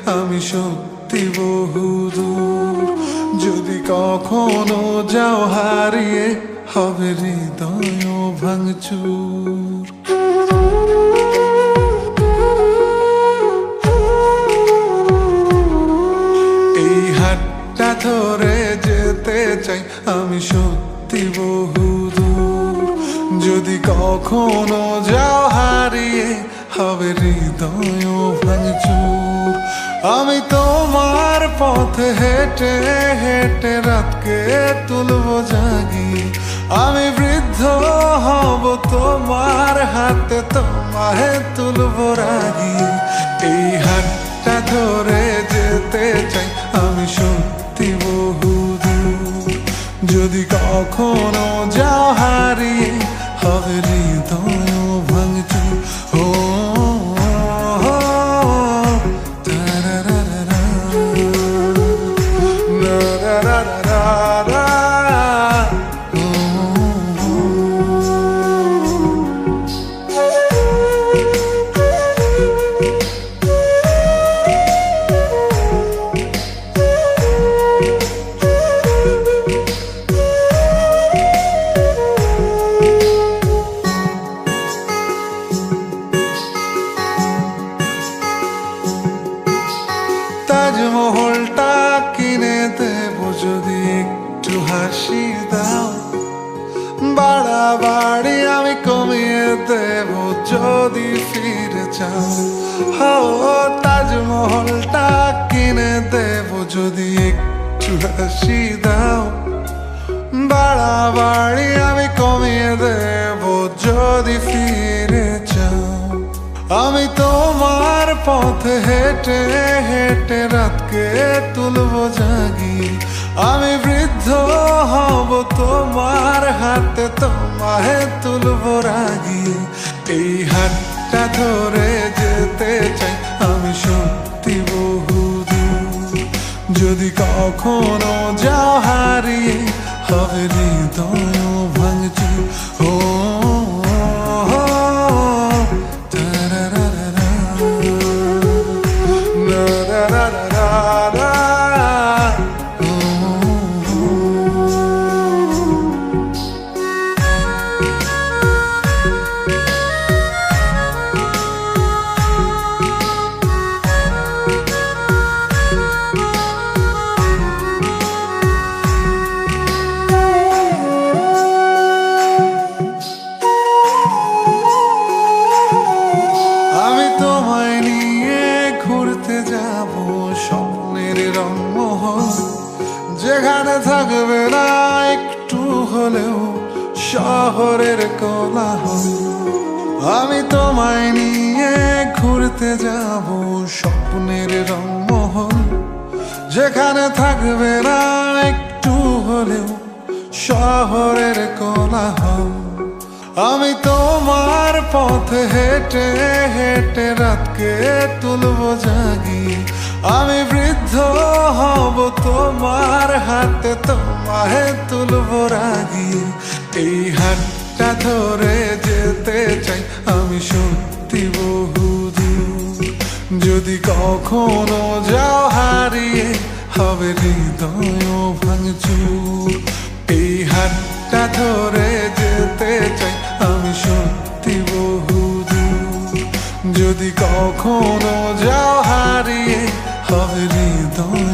আমি সত্যি বহুদূর। যদি কখনো যাও হারিয়ে, হবে হৃদয় ভাঙচুর। এই হাতটা ধরে যেতে চাই আমি সত্যি বহুদূর। যদি কখনো যাও হারিয়ে, হবে হৃদয় ভাঙচুর। আমি তোমার পথে হেঁটে হেঁটে রাতকে তুলবো জাগিয়ে। আমি বৃদ্ধ হব তোমার হাতে, তোমায় তুলবো রাগিয়ে। এই হাতটা ধরে যেতে চাই আমি সত্যি বহুদূর। যদি কখনো যাও হারিয়ে, হবে হৃদয় ভাঙচুর। ও তাজমহলটা কিনে দেব যদি একটু হাসি দাও। বাড়াবাড়ি আমি কমিয়ে দেব যদি ফিরে চাও। ও তাজমহলটা কিনে দেব যদি একটু হাসি দাও। বাড়াবাড়ি আমি কমিয়ে দেব যদি ফিরে চাও। আমি তোমার পথে হেঁটে হেঁটে রাতকে তুলবো জাগিয়ে। আমি বৃদ্ধ হব তোমার হাতে, তোমায় তুলবো রাগিয়ে। এই হাতটা ধরে যেতে চাই আমি সত্যি বহুদূর। যদি কখনো যাও হারিয়ে, হবে হৃদয় ভাঙচুর। ও যেখানে থাকবে না একটু হলেও শহরের কোলাহল। আমি তোমায় নিয়ে ঘুরতে যাব স্বপ্নের রংমহল। যেখানে থাকবে না একটু হলেও শহরের কোলাহল। আমি তোমার পথে হেঁটে হেঁটে রাতকে তুলবো জাগিয়ে। আমি বৃদ্ধ হব তোমার হাতে, তোমায় তুলবো রাগিয়ে। এই হাতটা ধরে যেতে চাই আমি সত্যি বহুদূর। যদি কখনো যাও হারিয়ে, হবে হৃদয় ভাঙচুর। এই হাতটা ধরে যেতে চাই আমি সত্যি বহুদূর। যদি কখনো যাও হারিয়ে, হবে হৃদয়